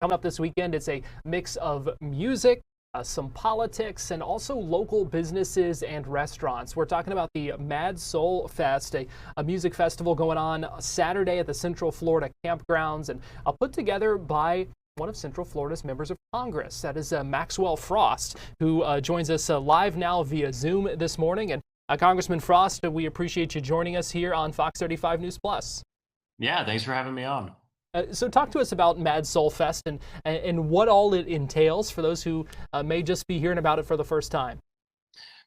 Coming up this weekend, it's a mix of music, some politics, and also local businesses and restaurants. We're talking about the Mad Soul Fest, a music festival going on Saturday at the Central Florida campgrounds, and put together by one of Central Florida's members of Congress. That is Maxwell Frost, who joins us live now via Zoom this morning. And Congressman Frost, we appreciate you joining us here on Fox 35 News Plus. Yeah, thanks for having me on. So talk to us about Mad Soul Fest and what all it entails for those who may just be hearing about it for the first time.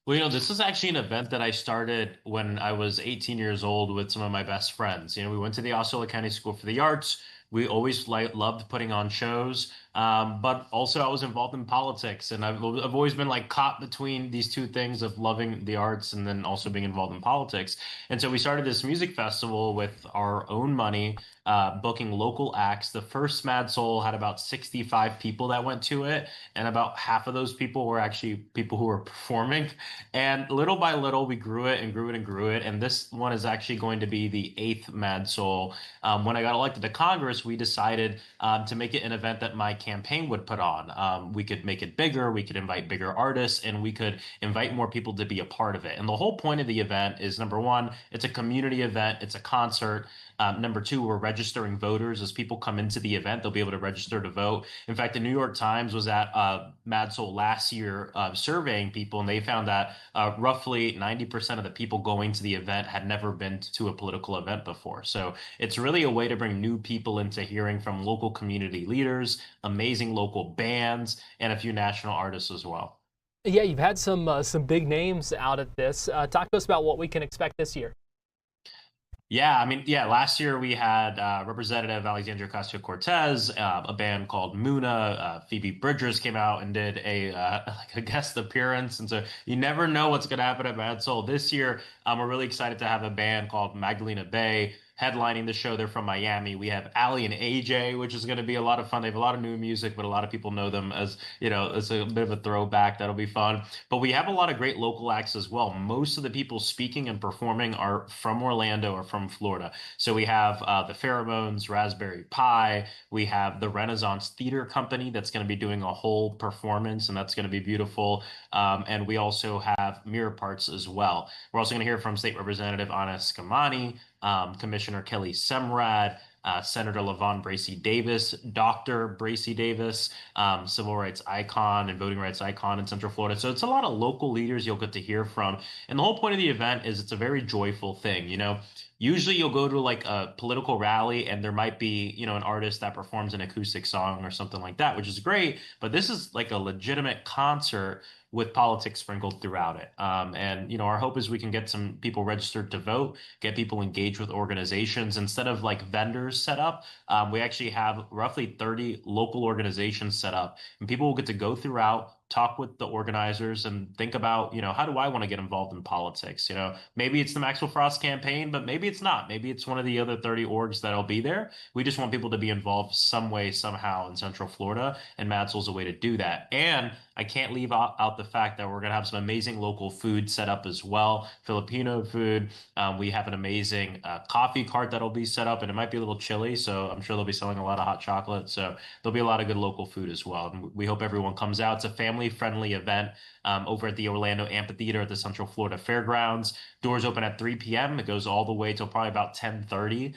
Well, this is actually an event that I started when I was 18 years old with some of my best friends. We went to the Osceola County School for the Arts. We always loved putting on shows, but also I was involved in politics, and I've always been like caught between these two things of loving the arts and then also being involved in politics. And so we started this music festival with our own money, booking local acts. The first Mad Soul had about 65 people that went to it, and about half of those people were actually people who were performing. And little by little, we grew it and grew it and grew it. And this one is actually going to be the eighth Mad Soul. When I got elected to Congress, we decided to make it an event that my campaign would put on. We could make it bigger, we could invite bigger artists, and we could invite more people to be a part of it. And the whole point of the event is, number one, it's a community event, it's a concert. Number two, we're registering voters. As people come into the event, they'll be able to register to vote. In fact, the New York Times was at Mad Soul last year surveying people, and they found that roughly 90% of the people going to the event had never been to a political event before. So it's really a way to bring new people into hearing from local community leaders, amazing local bands, and a few national artists as well. Yeah, you've had some big names out at this. Talk to us about what we can expect this year. Yeah, I mean, yeah, last year we had Representative Alexandria Ocasio-Cortez, a band called Muna. Phoebe Bridgers came out and did like a guest appearance. And so you never know what's going to happen at Mad Soul. This year, we're really excited to have a band called Magdalena Bay headlining the show. They're from Miami. We have Ali and AJ, which is going to be a lot of fun. They have a lot of new music, but a lot of people know them as, it's a bit of a throwback. That'll be fun. But we have a lot of great local acts as well. Most of the people speaking and performing are from Orlando or from Florida. So we have the Pheromones, Raspberry Pi. We have the Renaissance Theater Company that's going to be doing a whole performance, and that's going to be beautiful. And we also have Mirror Parts as well. We're also going to hear from State Representative Anna Eskamani, Commissioner Kelly Semrad, Senator LaVon Bracy Davis, Dr. Bracy Davis, civil rights icon and voting rights icon in Central Florida. So it's a lot of local leaders you'll get to hear from. And the whole point of the event is it's a very joyful thing. Usually you'll go to like a political rally and there might be, an artist that performs an acoustic song or something like that, which is great. But this is like a legitimate concert with politics sprinkled throughout it. And our hope is we can get some people registered to vote, get people engaged with organizations. Instead of like vendors set up, we actually have roughly 30 local organizations set up, and people will get to go throughout, talk with the organizers and think about, how do I want to get involved in politics? Maybe it's the Maxwell Frost campaign, but maybe it's not. Maybe it's one of the other 30 orgs that'll be there. We just want people to be involved some way, somehow in Central Florida, and MadSoul's a way to do that. And I can't leave out the fact that we're going to have some amazing local food set up as well. Filipino food. We have an amazing coffee cart that'll be set up, and it might be a little chilly, so I'm sure they'll be selling a lot of hot chocolate. So there'll be a lot of good local food as well. And we hope everyone comes out. It's a family-friendly event over at the Orlando Amphitheater at the Central Florida Fairgrounds. Doors open at 3 p.m. It goes all the way till probably about 10:30.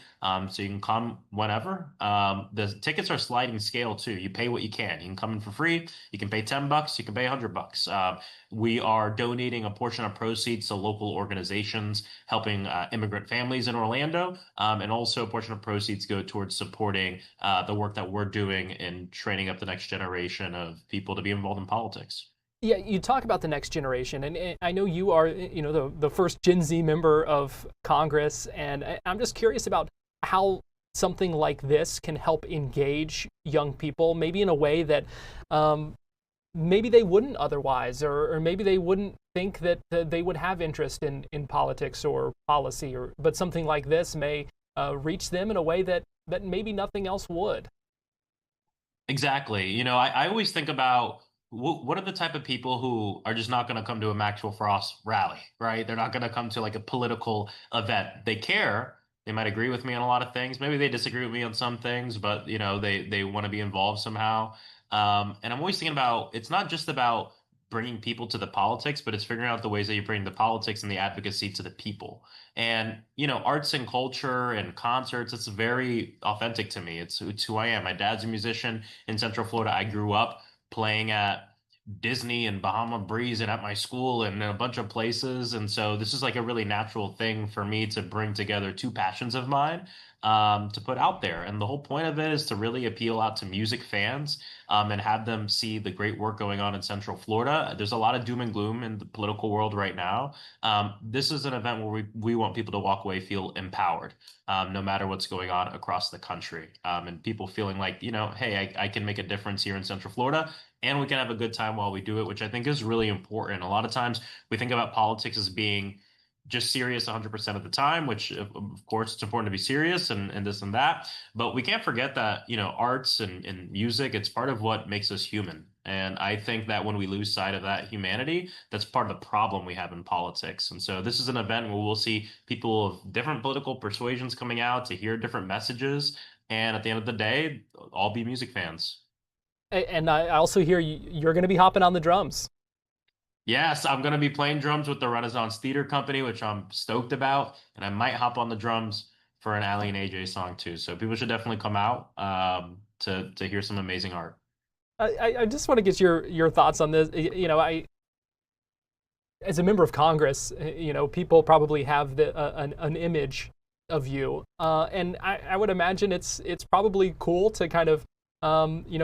So you can come whenever. The tickets are sliding scale too. You pay what you can. You can come in for free. You can pay $10. You can pay $100. We are donating a portion of proceeds to local organizations helping immigrant families in Orlando, and also a portion of proceeds go towards supporting the work that we're doing in training up the next generation of people to be involved in politics. Yeah, you talk about the next generation, and I know you are, the first Gen Z member of Congress, and I'm just curious about how something like this can help engage young people, maybe in a way that maybe they wouldn't otherwise, or maybe they wouldn't think that they would have interest in politics or policy, but something like this may reach them in a way that maybe nothing else would. Exactly. I always think about what are the type of people who are just not going to come to a Maxwell Frost rally, right? They're not going to come to like a political event. They care, They might agree with me on a lot of things. Maybe they disagree with me on some things, but they want to be involved somehow. And I'm always thinking about it's not just about bringing people to the politics, but it's figuring out the ways that you bring the politics and the advocacy to the people. And arts and culture and concerts, it's very authentic to me. It's who I am. My dad's a musician in Central Florida. I grew up playing at Disney and Bahama Breeze and at my school and in a bunch of places. And so this is like a really natural thing for me to bring together two passions of mine to put out there. And the whole point of it is to really appeal out to music fans and have them see the great work going on in Central Florida. There's a lot of doom and gloom in the political world right now. This is an event where we want people to walk away, feel empowered, no matter what's going on across the country. And people feeling like, hey, I can make a difference here in Central Florida and we can have a good time while we do it, which I think is really important. A lot of times we think about politics as being just serious 100% of the time, which of course it's important to be serious and this and that. But we can't forget that, arts and music, it's part of what makes us human. And I think that when we lose sight of that humanity, that's part of the problem we have in politics. And so this is an event where we'll see people of different political persuasions coming out to hear different messages. And at the end of the day, all be music fans. And I also hear you're going to be hopping on the drums. Yes, I'm going to be playing drums with the Renaissance Theater Company, which I'm stoked about. And I might hop on the drums for an Ali and AJ song too. So people should definitely come out to hear some amazing art. I just want to get your thoughts on this. I as a member of Congress, people probably have an image of you, and I would imagine it's probably cool to kind of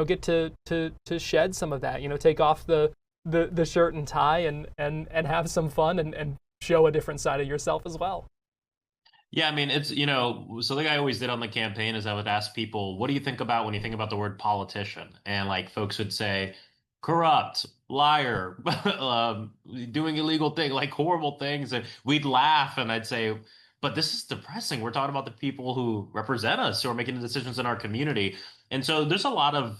get to shed some of that. Take off the shirt and tie and have some fun and show a different side of yourself as well. Yeah, I mean, something I always did on the campaign is I would ask people, what do you think about when you think about the word politician? And like folks would say, corrupt, liar, doing illegal things, like horrible things. And we'd laugh and I'd say, but this is depressing. We're talking about the people who represent us, who are making the decisions in our community. And so there's a lot of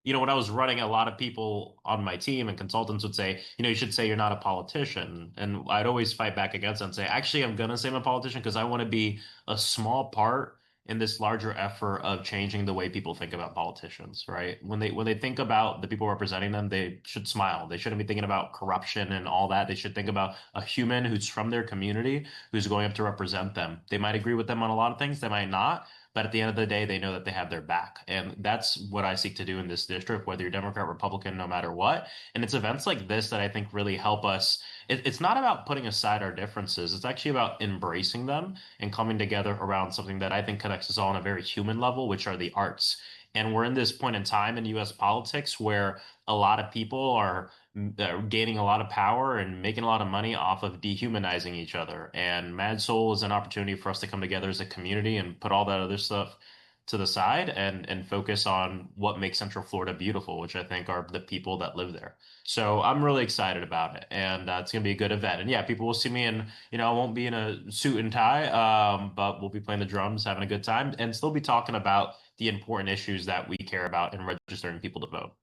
when I was running, a lot of people on my team and consultants would say, you should say you're not a politician. And I'd always fight back against that and say, actually, I'm going to say I'm a politician because I want to be a small part in this larger effort of changing the way people think about politicians, right? When they think about the people representing them, they should smile. They shouldn't be thinking about corruption and all that. They should think about a human who's from their community, who's going up to represent them. They might agree with them on a lot of things, they might not, but at the end of the day, they know that they have their back. And that's what I seek to do in this district, whether you're Democrat, Republican, no matter what. And it's events like this that I think really help us. It's not about putting aside our differences. It's actually about embracing them and coming together around something that I think connects us all on a very human level, which are the arts. And we're in this point in time in US politics where a lot of people are gaining a lot of power and making a lot of money off of dehumanizing each other. And MadSoul is an opportunity for us to come together as a community and put all that other stuff to the side and focus on what makes Central Florida beautiful, which I think are the people that live there. So I'm really excited about it, and it's going to be a good event. And yeah, people will see me in, I won't be in a suit and tie, but we'll be playing the drums, having a good time, and still be talking about the important issues that we care about and registering people to vote.